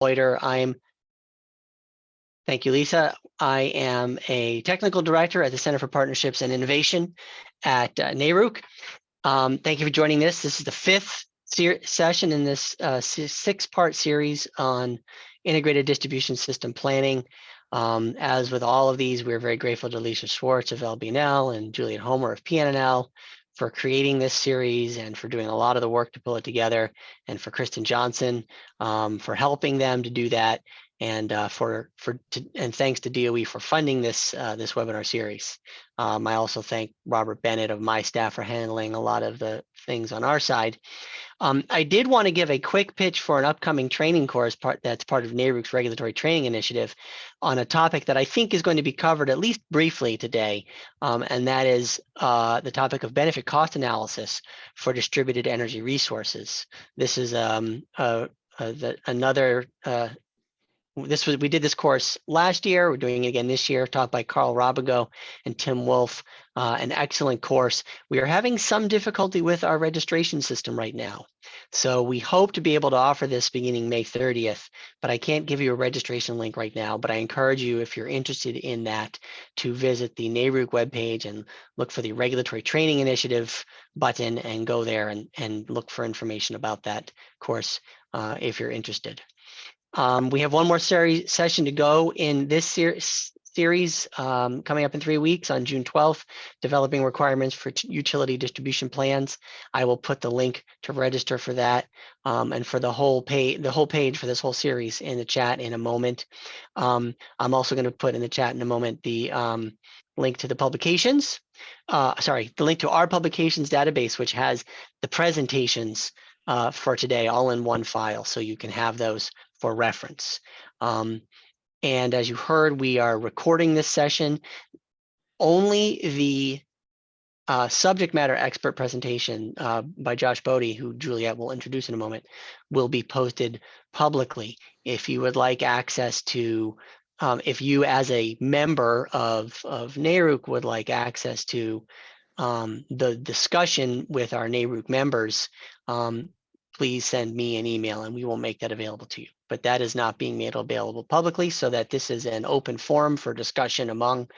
Bode. Thank you, Lisa. I am a technical director at the Center for Partnerships and Innovation at NARUC. Thank you for joining this. This is the fifth session in this six-part series on integrated distribution system planning. As with all of these, we're very grateful to Alicia Schwartz of LBNL and Juliet Homer of PNNL for creating this series and for doing a lot of the work to pull it together, and for Kristen Johnson for helping them to do that, and and thanks to DOE for funding this this webinar series. I also thank Robert Bennett of my staff for handling a lot of the things on our side. I did want to give a quick pitch for an upcoming training course that's part of NARUC's regulatory training initiative on a topic that I think is going to be covered at least briefly today, and that is the topic of benefit cost analysis for distributed energy resources. This is we did this course last year. We're doing it again this year, taught by Carl Robigo and Tim Wolf. An excellent course. We are having some difficulty with our registration system right now. So we hope to be able to offer this beginning May 30th, but I can't give you a registration link right now. But I encourage you, if you're interested in that, to visit the NARUC webpage and look for the Regulatory Training Initiative button and go there and look for information about that course if you're interested. We have one more session to go in this series coming up in 3 weeks on June 12th, developing requirements for utility distribution plans. I will put the link to register for that and for the whole page for this whole series in the chat in a moment. I'm also going to put in the chat in a moment the link to the publications, the link to our publications database, which has the presentations for today all in one file, so you can have those for reference. And as you heard, we are recording this session. Only the subject matter expert presentation by Josh Bode, who Juliet will introduce in a moment, will be posted publicly. If you would like access to, if you as a member of NARUC would like access to the discussion with our NARUC members, please send me an email and we will make that available to you. But that is not being made available publicly, so that this is an open forum for discussion among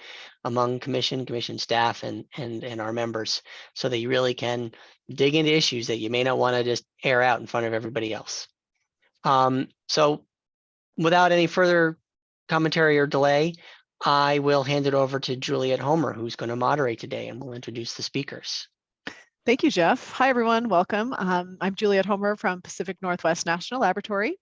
commission staff and our members, so that you really can dig into issues that you may not want to just air out in front of everybody else. So without any further commentary or delay, I will hand it over to Juliet Homer, who's going to moderate today, and we'll introduce the speakers. Thank you, Jeff. Hi, everyone. Welcome. I'm Juliet Homer from Pacific Northwest National Laboratory.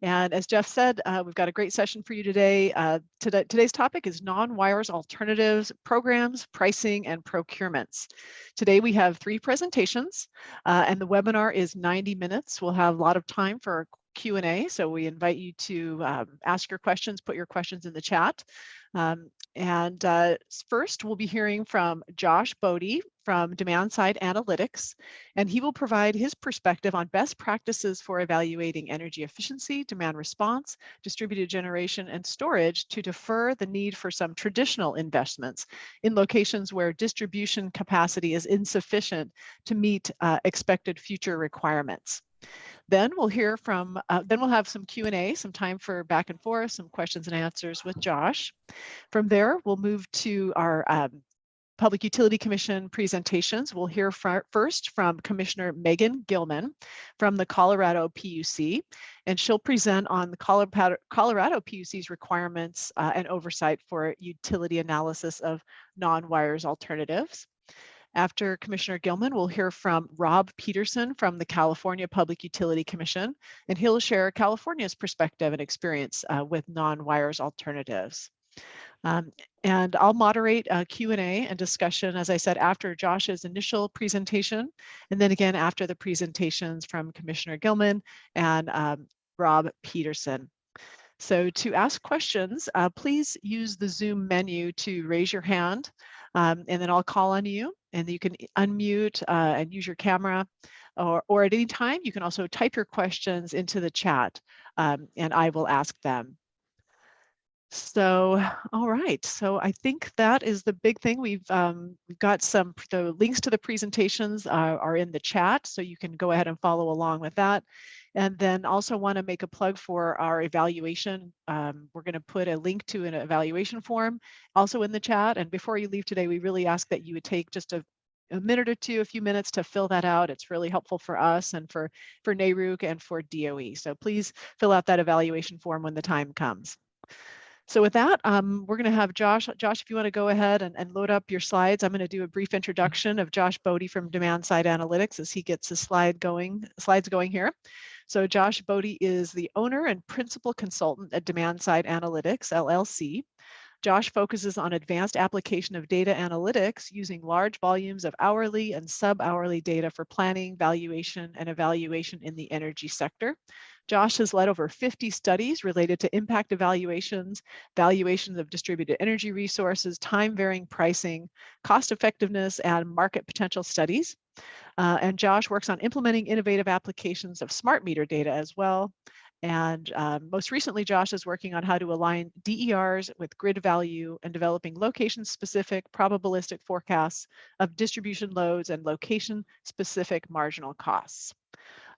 And as Jeff said, we've got a great session for you today. Today's topic is non-wires alternatives, programs, pricing, and procurements. Today we have 3 presentations, and the webinar is 90 minutes. We'll have a lot of time for Q&A, so we invite you to ask your questions, put your questions in the chat. First, we'll be hearing from Josh Bode from Demand Side Analytics, and he will provide his perspective on best practices for evaluating energy efficiency, demand response, distributed generation, and storage to defer the need for some traditional investments in locations where distribution capacity is insufficient to meet expected future requirements. Then we'll hear from, then we'll have some Q&A, some time for back and forth, some questions and answers with Josh. From there, we'll move to our Public Utility Commission presentations. We'll hear first from Commissioner Megan Gilman from the Colorado PUC, and she'll present on the Colorado PUC's requirements and oversight for utility analysis of non-wires alternatives. After Commissioner Gilman, we'll hear from Rob Peterson from the California Public Utility Commission, and he'll share California's perspective and experience with non-wires alternatives. And I'll moderate a Q&A and discussion, as I said, after Josh's initial presentation, and then again after the presentations from Commissioner Gilman and Rob Peterson. So to ask questions, please use the Zoom menu to raise your hand, and then I'll call on you, and you can unmute and use your camera, or at any time, you can also type your questions into the chat, and I will ask them. So, all right, so I think that is the big thing. We've got the links to the presentations are in the chat, so you can go ahead and follow along with that. And then also want to make a plug for our evaluation. We're going to put a link to an evaluation form also in the chat. And before you leave today, we really ask that you would take just a minute or two, a few minutes to fill that out. It's really helpful for us and for NARUC and for DOE. So please fill out that evaluation form when the time comes. So with that, we're going to have Josh. Josh, if you want to go ahead and load up your slides, I'm going to do a brief introduction of Josh Bode from Demand Side Analytics as he gets his slides going here. So Josh Bode is the owner and principal consultant at Demand Side Analytics, LLC. Josh focuses on advanced application of data analytics using large volumes of hourly and sub-hourly data for planning, valuation, and evaluation in the energy sector. Josh has led over 50 studies related to impact evaluations, valuations of distributed energy resources, time-varying pricing, cost effectiveness, and market potential studies. And Josh works on implementing innovative applications of smart meter data as well. And most recently, Josh is working on how to align DERs with grid value and developing location-specific probabilistic forecasts of distribution loads and location-specific marginal costs.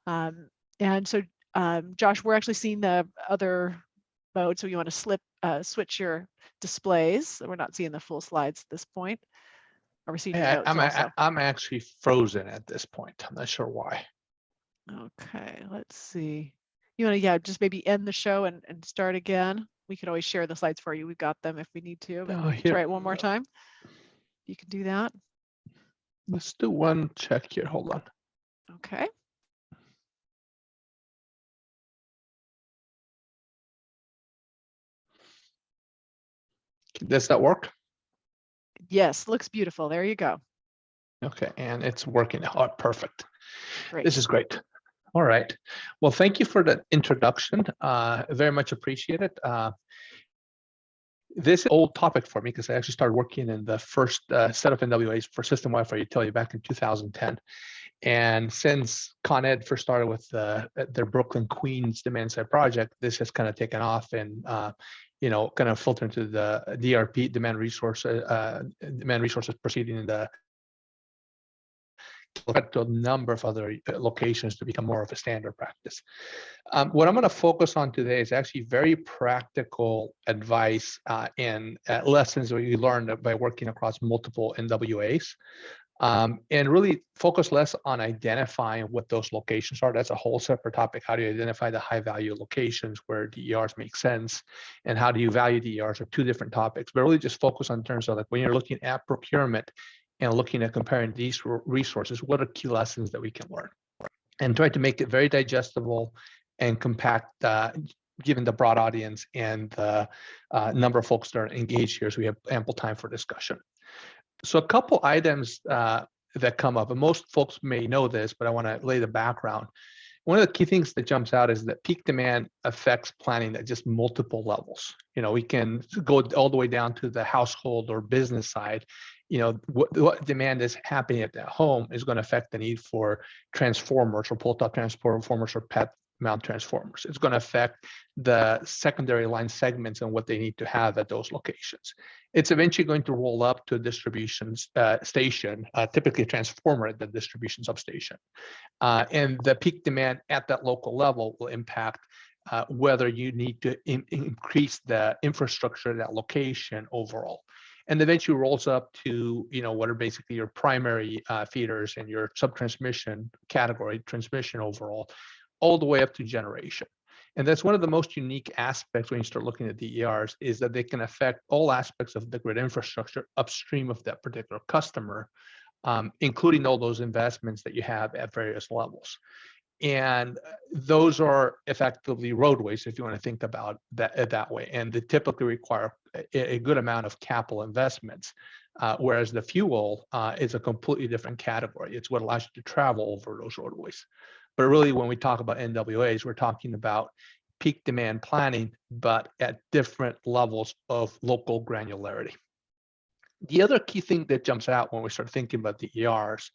And so, Josh, we're actually seeing the other mode, so you want to switch your displays. We're not seeing the full slides at this point. Are we seeing your notes also? I'm actually frozen at this point. I'm not sure why. Okay, let's see. You want to, just maybe end the show and start again. We can always share the slides for you. We've got them if we need to, but try it one more time. You can do that. Let's do one check here. Hold on. Okay. Does that work? Yes, looks beautiful. There you go. Okay, and it's working. Oh, perfect. Great. This is great. All right. Well, thank you for the introduction. Very much appreciate it. This is an old topic for me because I actually started working in the first set of NWAs for system Wi-Fi utility back in 2010. And since Con Ed first started with their Brooklyn Queens demand side project, this has kind of taken off and kind of filtered into the DRP demand resources proceeding in the to a number of other locations to become more of a standard practice. What I'm going to focus on today is actually very practical advice and lessons that we learned by working across multiple NWAs. And really focus less on identifying what those locations are. That's a whole separate topic. How do you identify the high value locations where DERs make sense? And how do you value DERs are two different topics, but really just focus on terms of like when you're looking at procurement and looking at comparing these resources, what are key lessons that we can learn? And try to make it very digestible and compact, given the broad audience and the number of folks that are engaged here, so we have ample time for discussion. So a couple items that come up, and most folks may know this, but I want to lay the background. One of the key things that jumps out is that peak demand affects planning at just multiple levels. We can go all the way down to the household or business side. What demand is happening at that home is going to affect the need for transformers or pole-top transformers or PET mount transformers. It's going to affect the secondary line segments and what they need to have at those locations. It's eventually going to roll up to a distribution station, typically a transformer at the distribution substation. And the peak demand at that local level will impact whether you need to increase the infrastructure at that location overall. And eventually rolls up to, what are basically your primary feeders and your sub-transmission category, transmission overall, all the way up to generation. And that's one of the most unique aspects when you start looking at DERs is that they can affect all aspects of the grid infrastructure upstream of that particular customer, including all those investments that you have at various levels. And those are effectively roadways, if you want to think about that way. And they typically require a good amount of capital investments, whereas the fuel is a completely different category. It's what allows you to travel over those roadways. But really, when we talk about NWAs, we're talking about peak demand planning, but at different levels of local granularity. The other key thing that jumps out when we start thinking about the ERs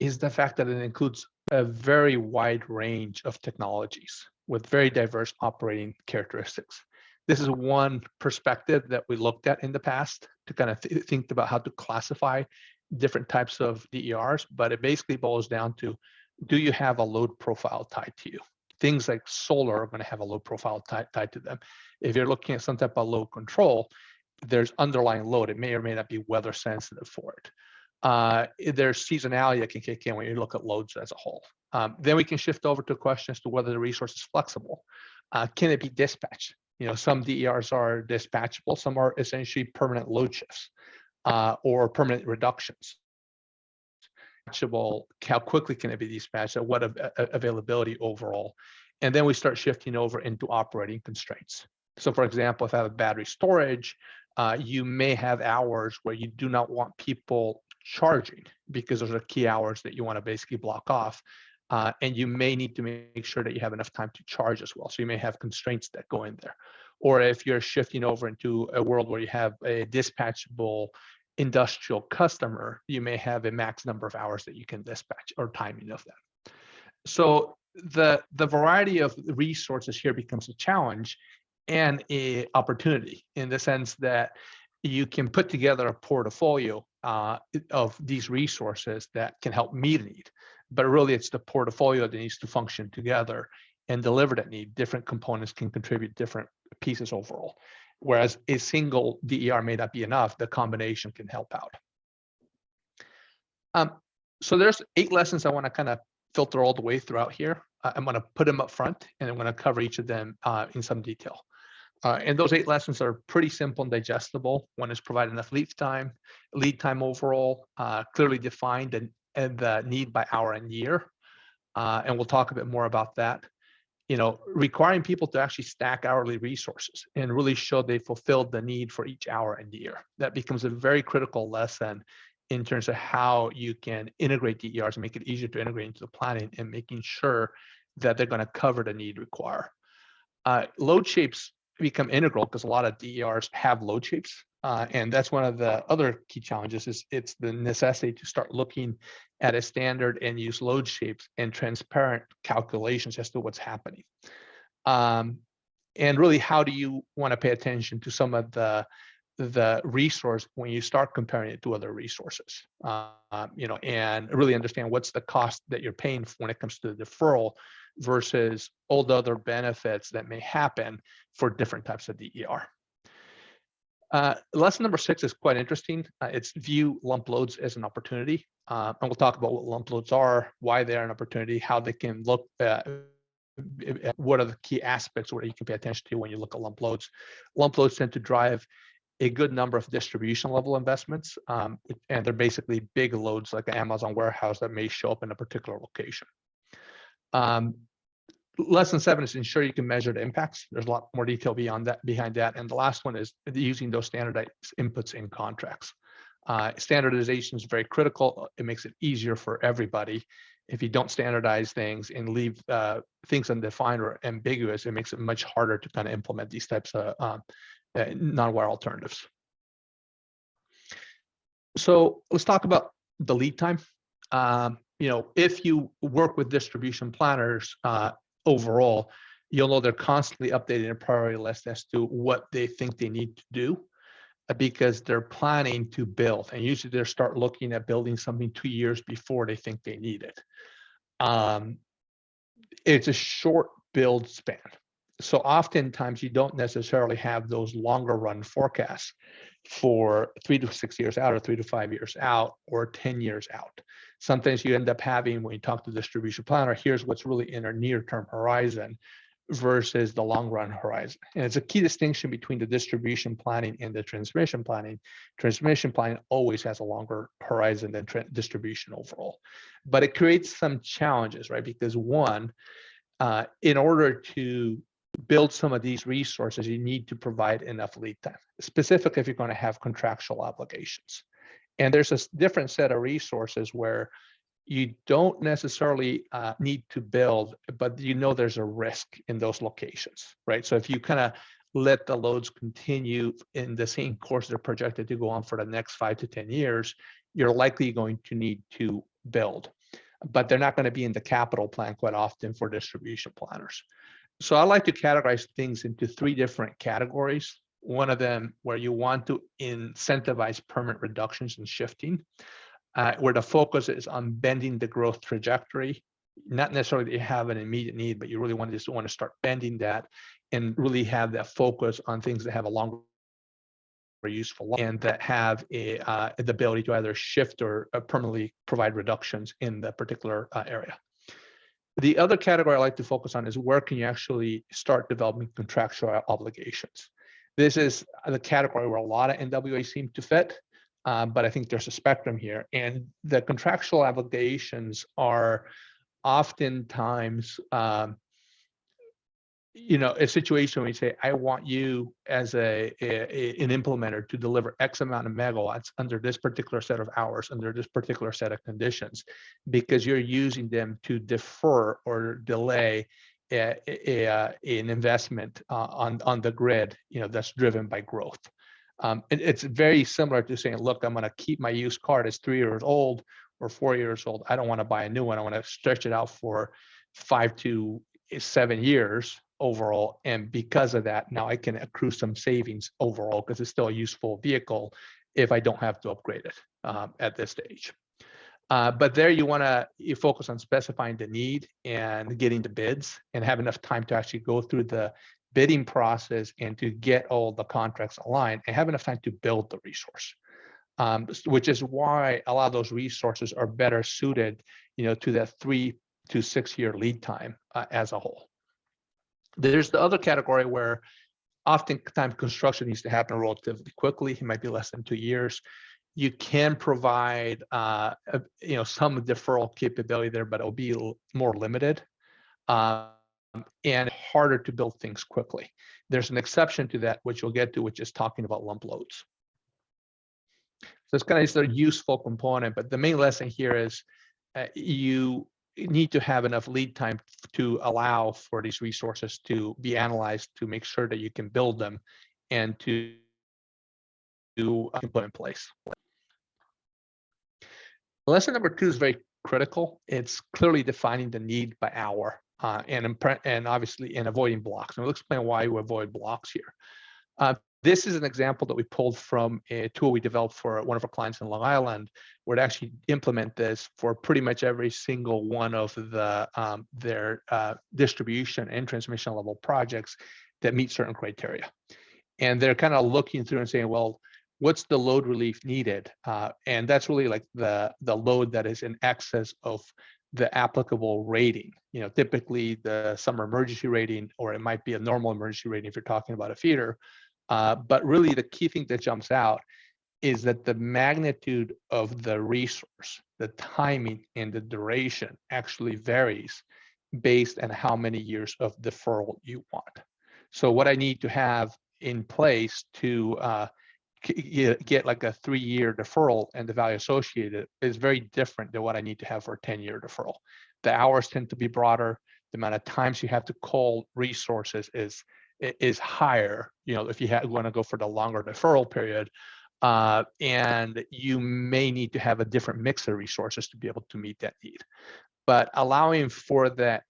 is the fact that it includes a very wide range of technologies with very diverse operating characteristics. This is one perspective that we looked at in the past to kind of think about how to classify different types of DERs, but it basically boils down to, do you have a load profile tied to you? things like solar are going to have a load profile tied to them. If you're looking at some type of load control, there's underlying load. It may or may not be weather sensitive for it. There's seasonality that can kick in when you look at loads as a whole. Then we can shift over to questions to whether the resource is flexible. Can it be dispatched? Some DERs are dispatchable. Some are essentially permanent load shifts or permanent reductions. How quickly can it be dispatched? At what availability overall? And then we start shifting over into operating constraints. So for example, if I have battery storage, you may have hours where you do not want people charging because those are key hours that you want to basically block off. And you may need to make sure that you have enough time to charge as well. So you may have constraints that go in there. Or if you're shifting over into a world where you have a dispatchable industrial customer, you may have a max number of hours that you can dispatch or timing of that. So the variety of resources here becomes a challenge and an opportunity in the sense that you can put together a portfolio of these resources that can help meet a need. But really, it's the portfolio that needs to function together and deliver that need. Different components can contribute different pieces overall. Whereas a single DER may not be enough, the combination can help out. So there's 8 lessons I want to kind of filter all the way throughout here. I'm going to put them up front, and I'm going to cover each of them in some detail. And those 8 lessons are pretty simple and digestible. One is provide enough lead time overall, clearly defined and the need by hour and year. And we'll talk a bit more about that. Requiring people to actually stack hourly resources and really show they fulfilled the need for each hour and year. That becomes a very critical lesson in terms of how you can integrate DERs and make it easier to integrate into the planning and making sure that they're going to cover the need require. Load shapes become integral because a lot of DERs have load shapes. And that's one of the other key challenges is it's the necessity to start looking at a standard and use load shapes and transparent calculations as to what's happening. And really, how do you want to pay attention to some of the resource when you start comparing it to other resources, and really understand what's the cost that you're paying when it comes to the deferral versus all the other benefits that may happen for different types of DER. Lesson number 6 is quite interesting. It's view lump loads as an opportunity. And we'll talk about what lump loads are, why they're an opportunity, how they can look, what are the key aspects where you can pay attention to when you look at lump loads. Lump loads tend to drive a good number of distribution level investments. And they're basically big loads like an Amazon warehouse that may show up in a particular location. Lesson 7 is ensure you can measure the impacts. There's a lot more detail behind that. And the last one is using those standardized inputs in contracts. Standardization is very critical. It makes it easier for everybody. If you don't standardize things and leave things undefined or ambiguous, it makes it much harder to kind of implement these types of non-wire alternatives. So let's talk about the lead time. If you work with distribution planners overall, you'll know they're constantly updating a priority list as to what they think they need to do because they're planning to build. And usually they start looking at building something 2 years before they think they need it. It's a short build span. So oftentimes you don't necessarily have those longer run forecasts for 3 to 6 years out or 3 to 5 years out or 10 years out. Sometimes you end up having, when you talk to the distribution planner, here's what's really in our near-term horizon versus the long-run horizon. And it's a key distinction between the distribution planning and the transmission planning. Transmission planning always has a longer horizon than distribution overall. But it creates some challenges, right? Because one, in order to build some of these resources, you need to provide enough lead time, specifically if you're going to have contractual obligations. And there's a different set of resources where you don't necessarily need to build, but there's a risk in those locations, right? So if you kind of let the loads continue in the same course they're projected to go on for the next 5 to 10 years, you're likely going to need to build. But they're not going to be in the capital plan quite often for distribution planners. So I like to categorize things into 3 different categories. One of them where you want to incentivize permanent reductions and shifting, where the focus is on bending the growth trajectory not necessarily that you have an immediate need, but you really want to start bending that and really have that focus on things that have a longer useful life and that have the ability to either shift or permanently provide reductions in the particular area. The other category I like to focus on is where can you actually start developing contractual obligations. This is the category where a lot of NWA seem to fit, but I think there's a spectrum here. And the contractual obligations are oftentimes, a situation where you say, I want you as an implementer to deliver X amount of megawatts under this particular set of hours, under this particular set of conditions, because you're using them to defer or delay an investment on the grid, that's driven by growth. It's very similar to saying, look, I'm going to keep my used car that's 3 years old or 4 years old. I don't want to buy a new one. I want to stretch it out for 5 to 7 years overall. And because of that, now I can accrue some savings overall because it's still a useful vehicle if I don't have to upgrade it at this stage. But there you focus on specifying the need and getting the bids and have enough time to actually go through the bidding process and to get all the contracts aligned and have enough time to build the resource. Which is why a lot of those resources are better suited, to that 3 to 6 year lead time as a whole. There's the other category where oftentimes construction needs to happen relatively quickly. It might be less than 2 years. You can provide, some deferral capability there, but it'll be more limited and harder to build things quickly. There's an exception to that, which we'll get to, which is talking about lump loads. So it's kind of a useful component, but the main lesson here is you need to have enough lead time to allow for these resources to be analyzed to make sure that you can build them and to put in place. Lesson number 2 is very critical. It's clearly defining the need by hour and obviously in avoiding blocks. And we'll explain why we avoid blocks here. This is an example that we pulled from a tool we developed for one of our clients in Long Island, where to actually implement this for pretty much every single one of their distribution and transmission level projects that meet certain criteria. And they're kind of looking through and saying, well, what's the load relief needed? And that's really like the load that is in excess of the applicable rating. Typically the summer emergency rating, or it might be a normal emergency rating if you're talking about a feeder. But really the key thing that jumps out is that the magnitude of the resource, the timing and the duration actually varies based on how many years of deferral you want. So what I need to have in place to get like a 3-year deferral and the value associated is very different than what I need to have for a 10-year deferral. The hours tend to be broader. The amount of times you have to call resources is higher, if you want to go for the longer deferral period, and you may need to have a different mix of resources to be able to meet that need. But allowing for that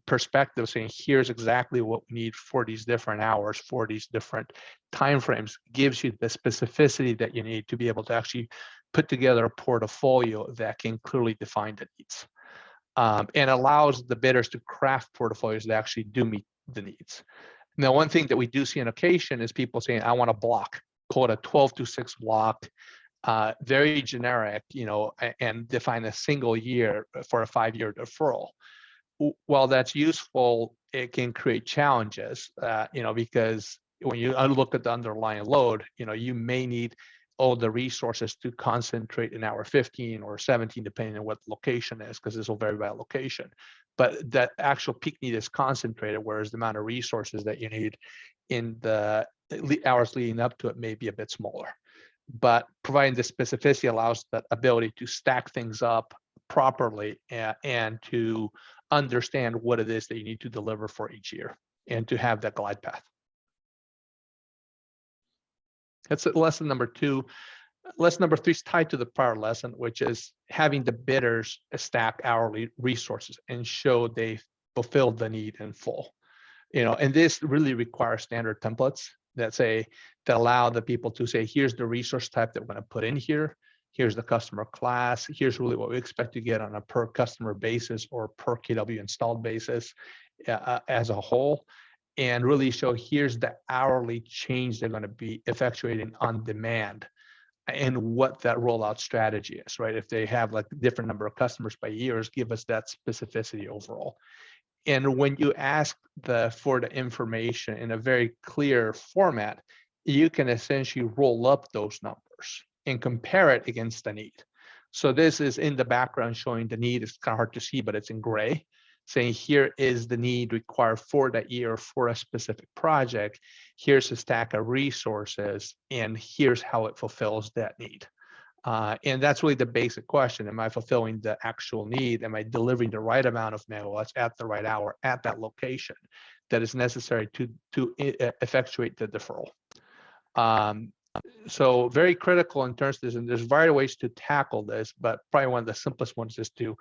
perspective, saying here's exactly what we need for these different hours, for these different timeframes, gives you the specificity that you need to be able to actually put together a portfolio that can clearly define the needs, and allows the bidders to craft portfolios that actually do meet the needs. Now, one thing that we do see on occasion is people saying, I want a block, call it a 12-6 block, very generic, and define a single year for a 5-year deferral. While that's useful, it can create challenges, because when you look at the underlying load, you may need all the resources to concentrate in hour 15 or 17, depending on what the location is, because this will vary by location. But that actual peak need is concentrated, whereas the amount of resources that you need in the hours leading up to it may be a bit smaller. But providing the specificity allows that ability to stack things up properly and to understand what it is that you need to deliver for each year and to have that glide path. That's lesson number 2. Lesson number 3 is tied to the prior lesson, which is having the bidders stack hourly resources and show they fulfilled the need in full. And this really requires standard templates that allow the people to say, here's the resource type that we're going to put in here. Here's the customer class. Here's really what we expect to get on a per customer basis or per kW installed basis as a whole. And really show here's the hourly change they're going to be effectuating on demand and what that rollout strategy is, right? If they have like a different number of customers by years, give us that specificity overall. And when you ask for the information in a very clear format, you can essentially roll up those numbers and compare it against the need. So this is in the background showing the need. It's kind of hard to see, but it's in gray, saying here is the need required for that year for a specific project. Here's a stack of resources, and here's how it fulfills that need. And that's really the basic question. Am I fulfilling the actual need? Am I delivering the right amount of megawatts at the right hour at that location that is necessary to effectuate the deferral? So very critical in terms of this, and there's various ways to tackle this, but probably one of the simplest ones is to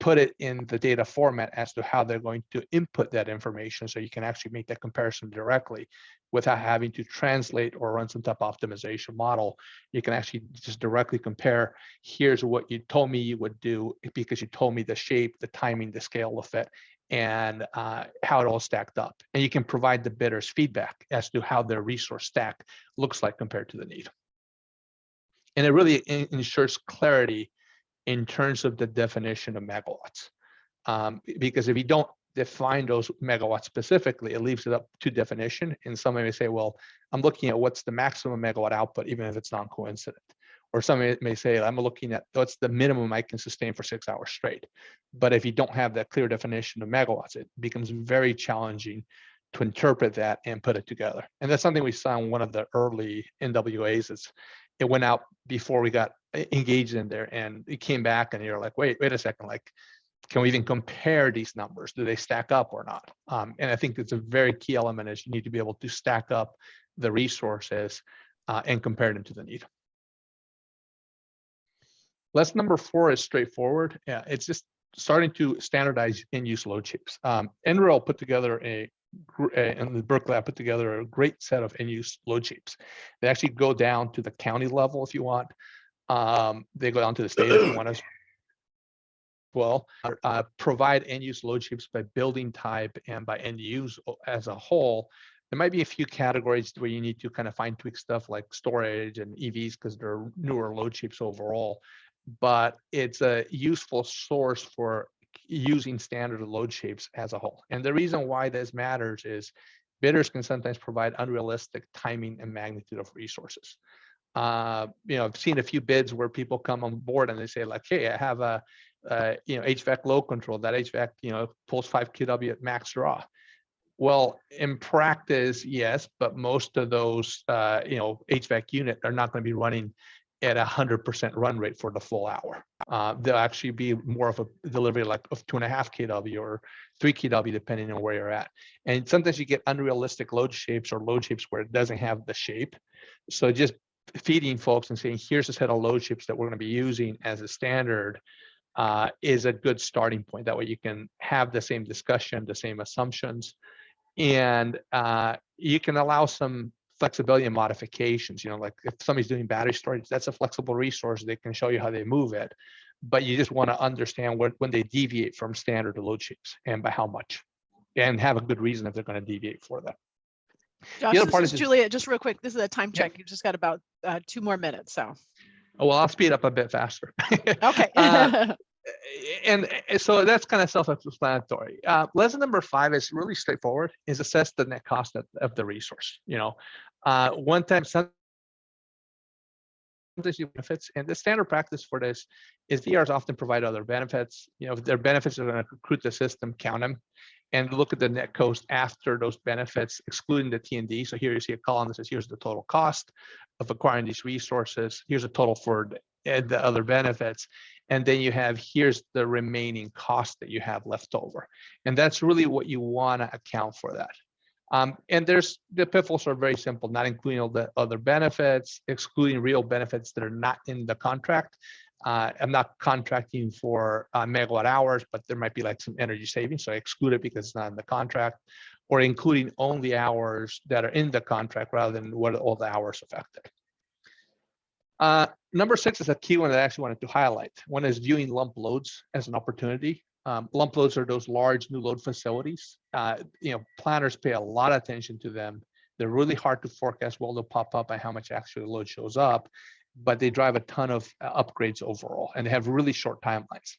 put it in the data format as to how they're going to input that information so you can actually make that comparison directly without having to translate or run some type of optimization model. You can actually just directly compare, here's what you told me you would do because you told me the shape, the timing, the scale of it, and how it all stacked up. And you can provide the bidders feedback as to how their resource stack looks like compared to the need. And it really ensures clarity in terms of the definition of megawatts. Because if you don't define those megawatts specifically, it leaves it up to definition. And somebody may say, well, I'm looking at what's the maximum megawatt output, even if it's non-coincident. Or somebody may say, I'm looking at what's the minimum I can sustain for 6 hours straight. But if you don't have that clear definition of megawatts, it becomes very challenging to interpret that and put it together. And that's something we saw in one of the early NWAs. It went out before we got engaged in there, and it came back and you're like, wait a second, like, can we even compare these numbers? Do they stack up or not? And I think it's a very key element is you need to be able to stack up the resources and compare them to the need. Lesson number 4 is straightforward. It's just starting to standardize in-use load shapes. NREL put together and the Berkeley Lab put together a great set of in-use load shapes. They actually go down to the county level if you want. They go down to the state if you want as well. Provide end-use load shapes by building type and by end use as a whole. There might be a few categories where you need to kind of fine tweak stuff like storage and EVs because they're newer load shapes overall. But it's a useful source for using standard load shapes as a whole. And the reason why this matters is bidders can sometimes provide unrealistic timing and magnitude of resources. I've seen a few bids where people come on board and they say like, hey, I have a HVAC load control. That HVAC, pulls 5 kW at max draw. Well, in practice, yes, but most of those, HVAC units are not going to be running at 100% run rate for the full hour. They'll actually be more of a delivery like of 2.5 kW or 3 kW, depending on where you're at. And sometimes you get unrealistic load shapes or load shapes where it doesn't have the shape. So just feeding folks and saying, here's a set of load shapes that we're going to be using as a standard is a good starting point. That way you can have the same discussion, the same assumptions, and you can allow some flexibility and modifications. Like if somebody's doing battery storage, that's a flexible resource. They can show you how they move it, but you just want to understand when they deviate from standard load shapes and by how much, and have a good reason if they're going to deviate for that. Josh, this is Julia. Just real quick, this is a time check. Yeah. You just got about 2 more minutes. So. Oh, well, I'll speed up a bit faster. Okay. And so that's kind of self-explanatory. Lesson number 5 is really straightforward, is assess the net cost of the resource. One time, sometimes you benefits, and the standard practice for this is VRs often provide other benefits. If their benefits are going to recruit the system, count them, and look at the net cost after those benefits, excluding the T&D. So here you see a column that says, here's the total cost of acquiring these resources. Here's a total for the other benefits. And then you have, here's the remaining cost that you have left over. And that's really what you want to account for that. And the pitfalls are very simple, not including all the other benefits, excluding real benefits that are not in the contract. I'm not contracting for megawatt hours, but there might be like some energy savings. So I exclude it because it's not in the contract, or including only hours that are in the contract rather than what all the hours affected. Number 6 is a key one that I actually wanted to highlight. One is viewing lump loads as an opportunity. Lump loads are those large new load facilities. Planners pay a lot of attention to them. They're really hard to forecast where they'll pop up and how much actually load shows up, but they drive a ton of upgrades overall, and they have really short timelines.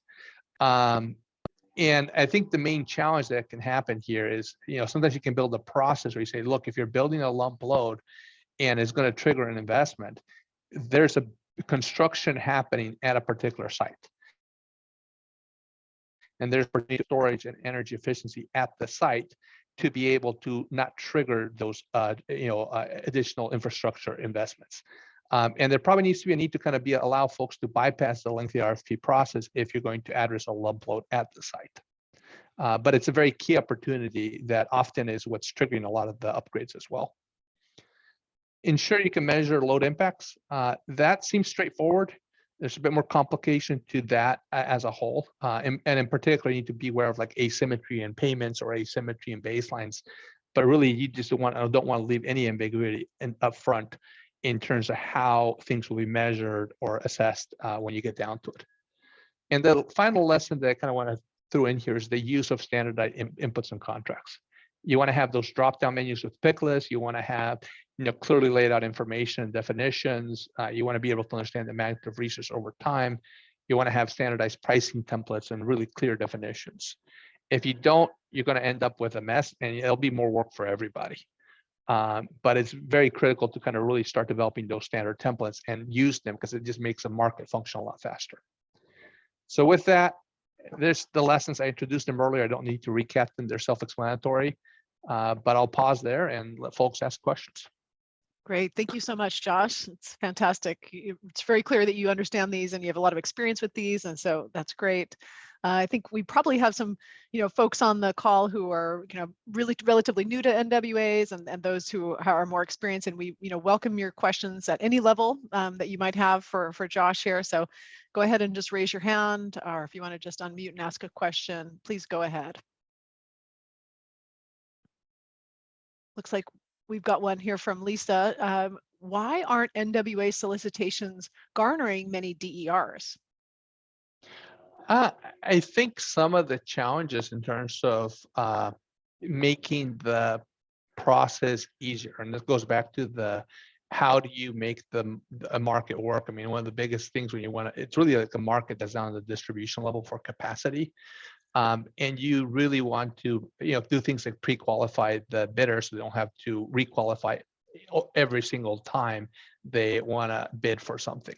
And I think the main challenge that can happen here is, sometimes you can build a process where you say, look, if you're building a lump load and it's going to trigger an investment, there's a construction happening at a particular site. And there's storage and energy efficiency at the site to be able to not trigger those additional infrastructure investments. And there probably needs to be a need to kind of allow folks to bypass the lengthy RFP process if you're going to address a lump load at the site. But it's a very key opportunity that often is what's triggering a lot of the upgrades as well. Ensure you can measure load impacts. That seems straightforward. There's a bit more complication to that as a whole. And in particular, you need to be aware of like asymmetry in payments or asymmetry in baselines. But really, you just don't want to leave any ambiguity up front in terms of how things will be measured or assessed when you get down to it. And the final lesson that I kind of want to throw in here is the use of standardized inputs and contracts. You want to have those drop-down menus with pick lists. You want to have clearly laid out information and definitions. You want to be able to understand the magnitude of research over time. You want to have standardized pricing templates and really clear definitions. If you don't, you're going to end up with a mess, and it'll be more work for everybody. But it's very critical to kind of really start developing those standard templates and use them, because it just makes the market function a lot faster. So with that, there's the lessons. I introduced them earlier. I don't need to recap them. They're self-explanatory, but I'll pause there and let folks ask questions. Great. Thank you so much, Josh. It's fantastic. It's very clear that you understand these and you have a lot of experience with these. And so that's great. I think we probably have some, folks on the call who are, really relatively new to NWAs and those who are more experienced. And we, welcome your questions at any level that you might have for Josh here. So go ahead and just raise your hand, or if you want to just unmute and ask a question, please go ahead. Looks like we've got one here from Lisa. Why aren't NWA solicitations garnering many DERs? I think some of the challenges in terms of making the process easier, and this goes back to how do you make a market work? I mean, one of the biggest things when you want to, it's really like a market that's down at the distribution level for capacity. And you really want to, do things like pre-qualify the bidder so they don't have to re-qualify every single time they want to bid for something.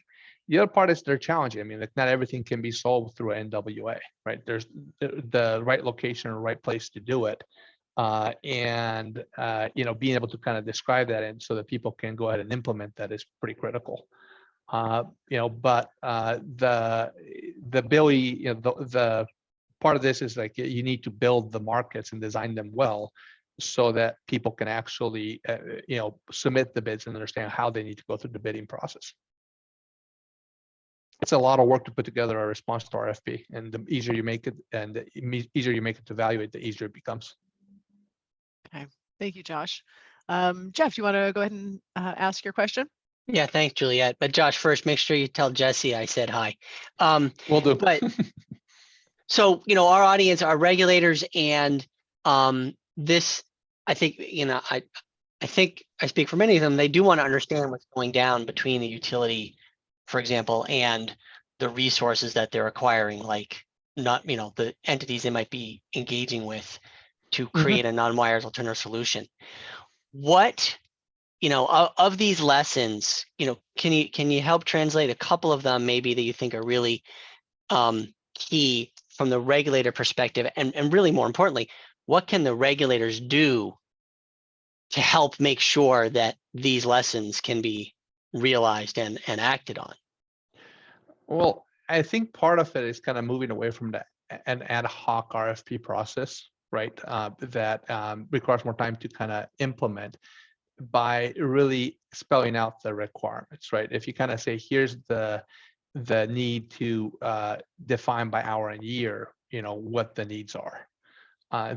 The other part is they're challenging. I mean, like not everything can be solved through NWA, right? There's the right location or right place to do it. And being able to kind of describe that and so that people can go ahead and implement that is pretty critical. But the ability, the part of this is like you need to build the markets and design them well so that people can actually, submit the bids and understand how they need to go through the bidding process. It's a lot of work to put together a response to RFP, and the easier you make it, and the easier you make it to evaluate, the easier it becomes. Okay, thank you, Josh. Jeff, you want to go ahead and ask your question? Yeah, thanks, Juliet. But Josh, first, make sure you tell Jesse I said hi. Will do. But so, our audience, our regulators, and this, I think, I think I speak for many of them. They do want to understand what's going down between the utility, for example, and the resources that they're acquiring, like the entities they might be engaging with to create a non-wires alternative solution. What, of these lessons, can you help translate a couple of them maybe that you think are really key from the regulator perspective, and really more importantly, what can the regulators do to help make sure that these lessons can be realized and acted on? Well, I think part of it is kind of moving away from an ad hoc RFP process, right? That requires more time to kind of implement by really spelling out the requirements, right? If you kind of say, here's the need to define by hour and year, what the needs are,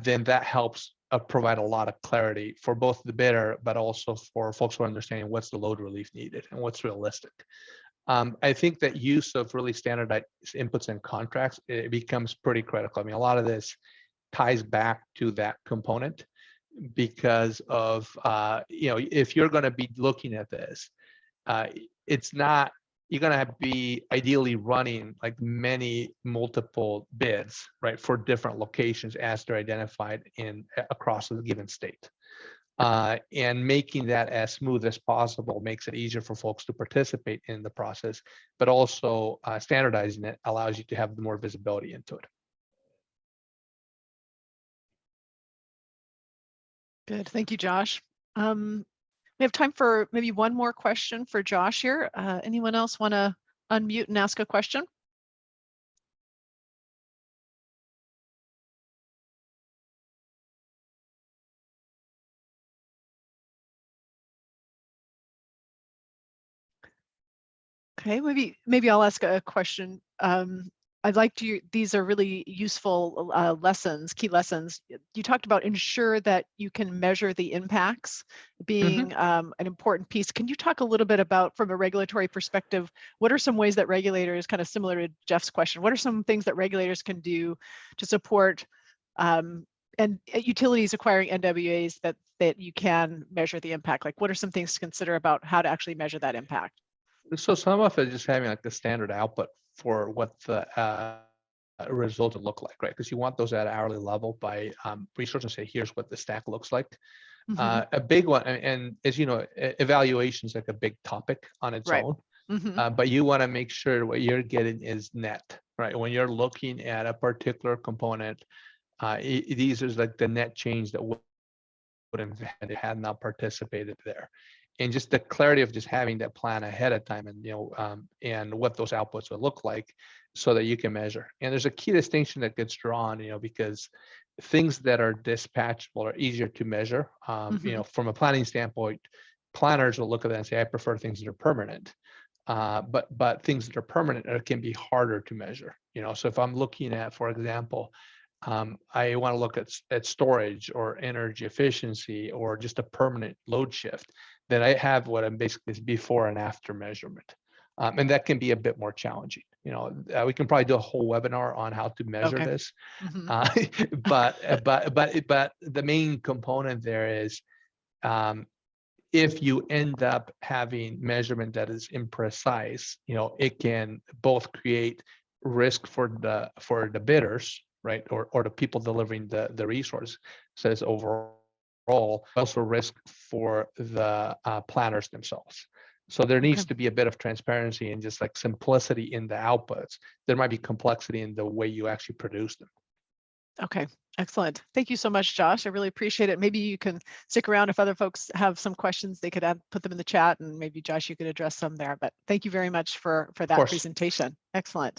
then that helps provide a lot of clarity for both the bidder, but also for folks who are understanding what's the load relief needed and what's realistic. I think that use of really standardized inputs and contracts, it becomes pretty critical. I mean, a lot of this ties back to that component because of, if you're going to be looking at this, it's not, you're going to be ideally running like many multiple bids, right, for different locations as they're identified across the given state. And making that as smooth as possible makes it easier for folks to participate in the process, but also standardizing it allows you to have more visibility into it. Good, thank you, Josh. We have time for maybe one more question for Josh here. Anyone else want to unmute and ask a question? Okay, maybe I'll ask a question. I'd like to, these are really useful lessons, key lessons. You talked about ensure that you can measure the impacts being an important piece. Can you talk a little bit about, from a regulatory perspective, what are some ways that regulators, kind of similar to Jeff's question, what are some things that regulators can do to support and utilities acquiring NWAs that you can measure the impact? Like, what are some things to consider about how to actually measure that impact? So some of it is just having like the standard output for what the result would look like, right? Because you want those at hourly level by research and say, here's what the stack looks like. A big one, and as you know, evaluation is like a big topic on its own, but you want to make sure what you're getting is net, right? When you're looking at a particular component, these is like the net change that would have had not participated there. And just the clarity of just having that plan ahead of time, and and what those outputs would look like, so that you can measure. And there's a key distinction that gets drawn, because things that are dispatchable are easier to measure. From a planning standpoint, planners will look at that and say, I prefer things that are permanent. But things that are permanent can be harder to measure. So if I'm looking at, for example, I want to look at storage or energy efficiency or just a permanent load shift, then I have what I'm basically is before and after measurement. And that can be a bit more challenging. We can probably do a whole webinar on how to measure this. But the main component there is, if you end up having measurement that is imprecise, it can both create risk for the bidders, right, or the people delivering the resource. So it's overall also risk for the planners themselves. So there needs to be a bit of transparency and just like simplicity in the outputs. There might be complexity in the way you actually produce them. Okay, excellent. Thank you so much, Josh. I really appreciate it. Maybe you can stick around if other folks have some questions, they could put them in the chat, and maybe Josh, you could address some there. But thank you very much for that presentation. Excellent.